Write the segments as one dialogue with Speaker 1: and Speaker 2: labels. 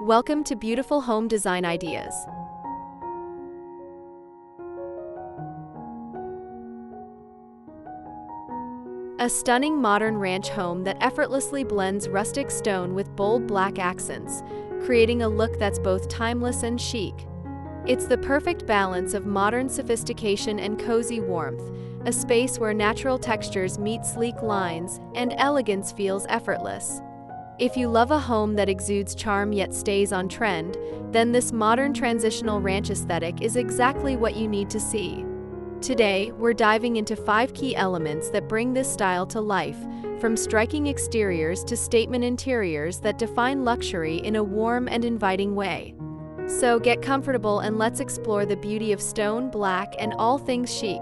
Speaker 1: Welcome to Beautiful Home Design Ideas. A stunning modern ranch home that effortlessly blends rustic stone with bold black accents, creating a look that's both timeless and chic. It's the perfect balance of modern sophistication and cozy warmth, a space where natural textures meet sleek lines and elegance feels effortless. If you love a home that exudes charm yet stays on trend, then this modern transitional ranch aesthetic is exactly what you need to see. Today, we're diving into 5 key elements that bring this style to life, from striking exteriors to statement interiors that define luxury in a warm and inviting way. So get comfortable and let's explore the beauty of stone, black, and all things chic.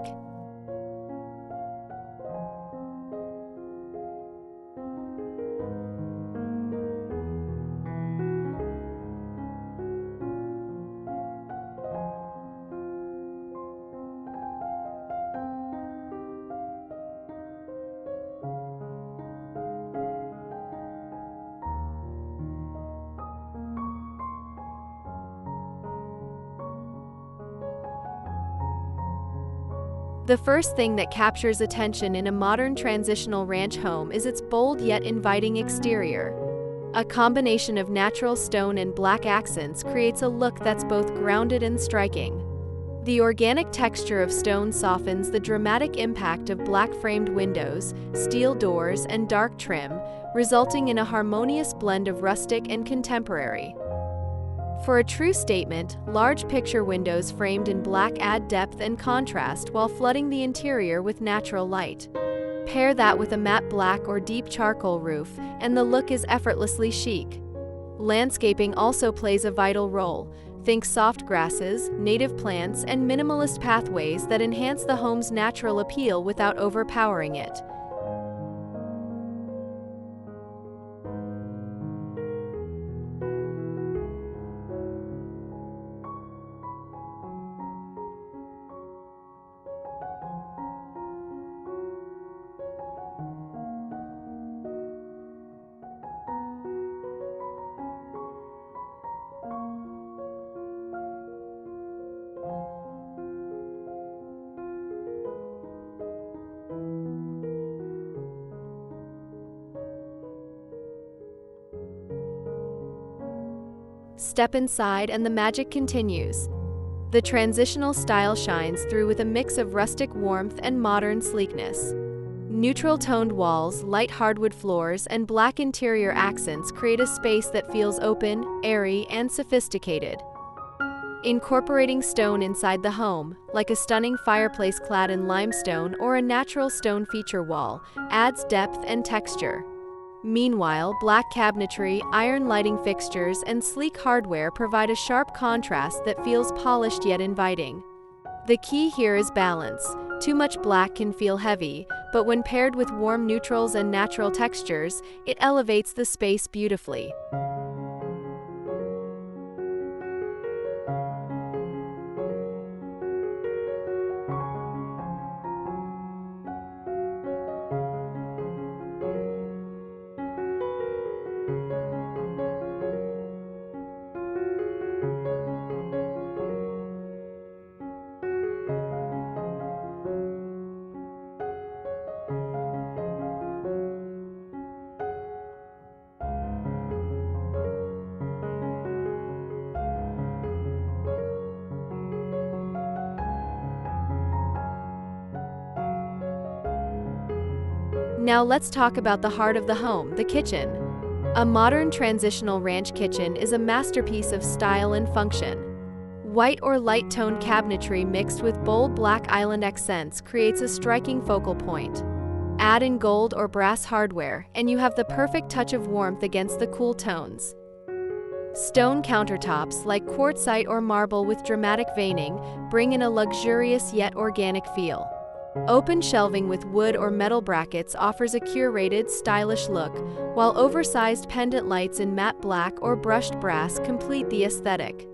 Speaker 1: The first thing that captures attention in a modern transitional ranch home is its bold yet inviting exterior. A combination of natural stone and black accents creates a look that's both grounded and striking. The organic texture of stone softens the dramatic impact of black-framed windows, steel doors, and dark trim, resulting in a harmonious blend of rustic and contemporary. For a true statement, large picture windows framed in black add depth and contrast while flooding the interior with natural light. Pair that with a matte black or deep charcoal roof, and the look is effortlessly chic. Landscaping also plays a vital role. Think soft grasses, native plants, and minimalist pathways that enhance the home's natural appeal without overpowering it. Step inside and the magic continues. The transitional style shines through with a mix of rustic warmth and modern sleekness. Neutral-toned walls, light hardwood floors, and black interior accents create a space that feels open, airy, and sophisticated. Incorporating stone inside the home, like a stunning fireplace clad in limestone or a natural stone feature wall, adds depth and texture. Meanwhile, black cabinetry, iron lighting fixtures, and sleek hardware provide a sharp contrast that feels polished yet inviting. The key here is balance. Too much black can feel heavy, but when paired with warm neutrals and natural textures, it elevates the space beautifully. Now let's talk about the heart of the home, the kitchen. A modern transitional ranch kitchen is a masterpiece of style and function. White or light-toned cabinetry mixed with bold black island accents creates a striking focal point. Add in gold or brass hardware, and you have the perfect touch of warmth against the cool tones. Stone countertops, like quartzite or marble with dramatic veining, bring in a luxurious yet organic feel. Open shelving with wood or metal brackets offers a curated, stylish look, while oversized pendant lights in matte black or brushed brass complete the aesthetic.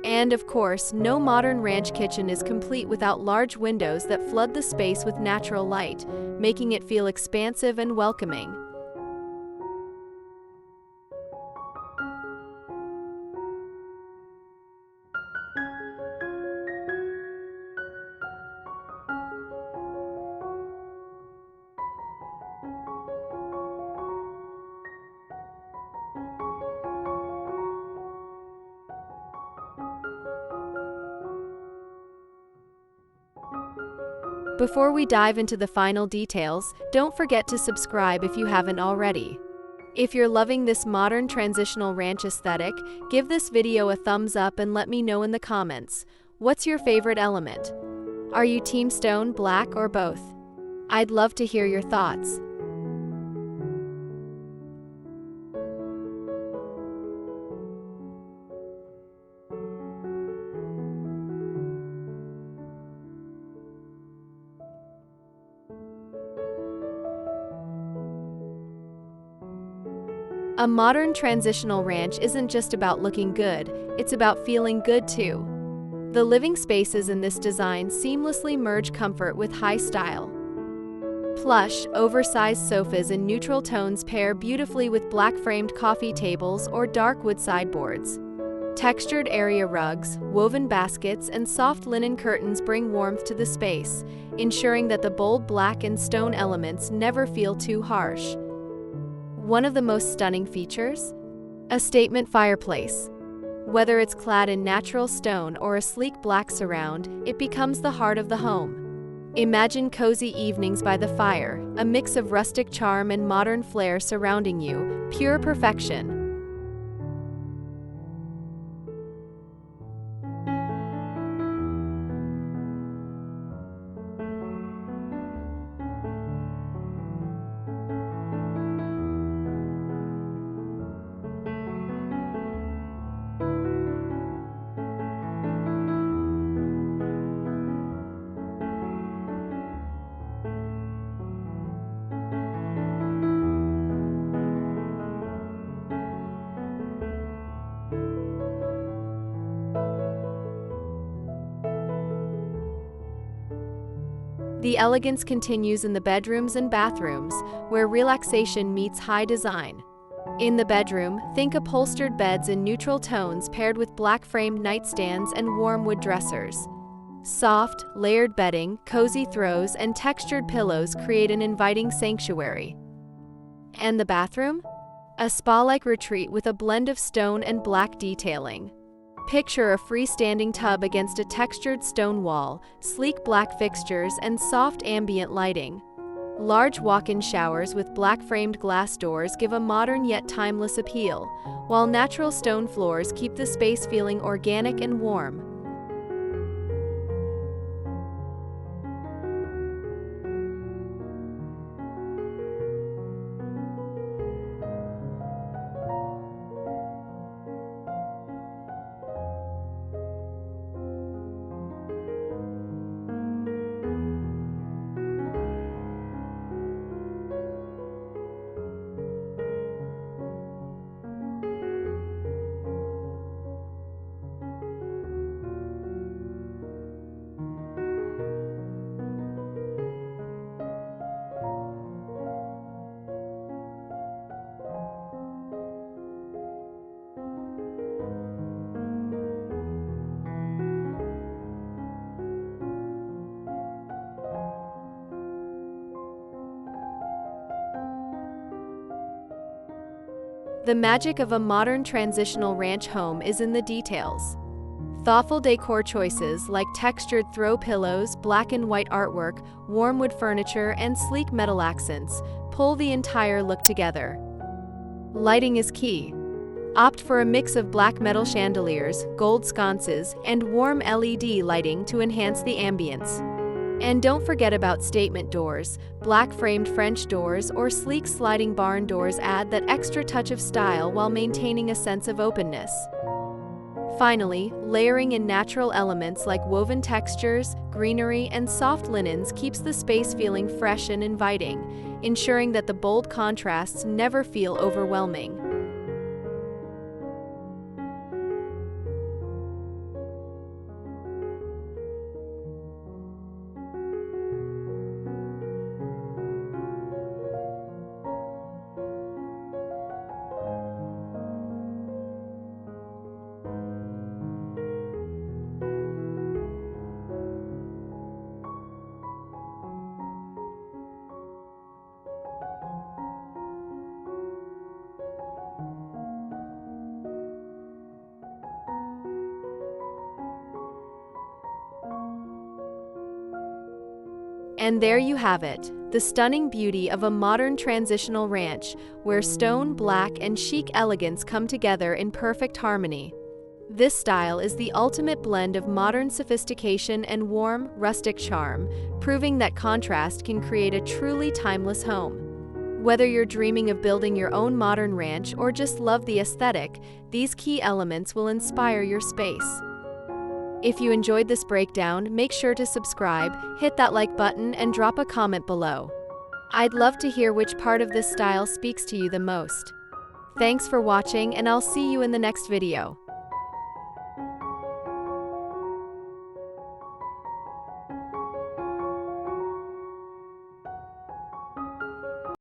Speaker 1: And of course, no modern ranch kitchen is complete without large windows that flood the space with natural light, making it feel expansive and welcoming. Before we dive into the final details, don't forget to subscribe if you haven't already. If you're loving this modern transitional ranch aesthetic, give this video a thumbs up and let me know in the comments. What's your favorite element? Are you team stone, black, or both? I'd love to hear your thoughts. A modern transitional ranch isn't just about looking good, it's about feeling good too. The living spaces in this design seamlessly merge comfort with high style. Plush, oversized sofas in neutral tones pair beautifully with black-framed coffee tables or dark wood sideboards. Textured area rugs, woven baskets, and soft linen curtains bring warmth to the space, ensuring that the bold black and stone elements never feel too harsh. One of the most stunning features? A statement fireplace. Whether it's clad in natural stone or a sleek black surround, it becomes the heart of the home. Imagine cozy evenings by the fire, a mix of rustic charm and modern flair surrounding you, pure perfection. The elegance continues in the bedrooms and bathrooms, where relaxation meets high design. In the bedroom, think upholstered beds in neutral tones paired with black-framed nightstands and warm wood dressers. Soft, layered bedding, cozy throws, and textured pillows create an inviting sanctuary. And the bathroom? A spa-like retreat with a blend of stone and black detailing. Picture a freestanding tub against a textured stone wall, sleek black fixtures, and soft ambient lighting. Large walk-in showers with black-framed glass doors give a modern yet timeless appeal, while natural stone floors keep the space feeling organic and warm. The magic of a modern transitional ranch home is in the details. Thoughtful decor choices like textured throw pillows, black and white artwork, warm wood furniture, and sleek metal accents pull the entire look together. Lighting is key. Opt for a mix of black metal chandeliers, gold sconces, and warm LED lighting to enhance the ambience. And don't forget about statement doors. Black-framed French doors or sleek sliding barn doors add that extra touch of style while maintaining a sense of openness. Finally, layering in natural elements like woven textures, greenery, and soft linens keeps the space feeling fresh and inviting, ensuring that the bold contrasts never feel overwhelming. And there you have it, the stunning beauty of a modern transitional ranch, where stone, black, and chic elegance come together in perfect harmony. This style is the ultimate blend of modern sophistication and warm, rustic charm, proving that contrast can create a truly timeless home. Whether you're dreaming of building your own modern ranch or just love the aesthetic, these key elements will inspire your space. If you enjoyed this breakdown, make sure to subscribe, hit that like button, and drop a comment below. I'd love to hear which part of this style speaks to you the most. Thanks for watching, and I'll see you in the next video.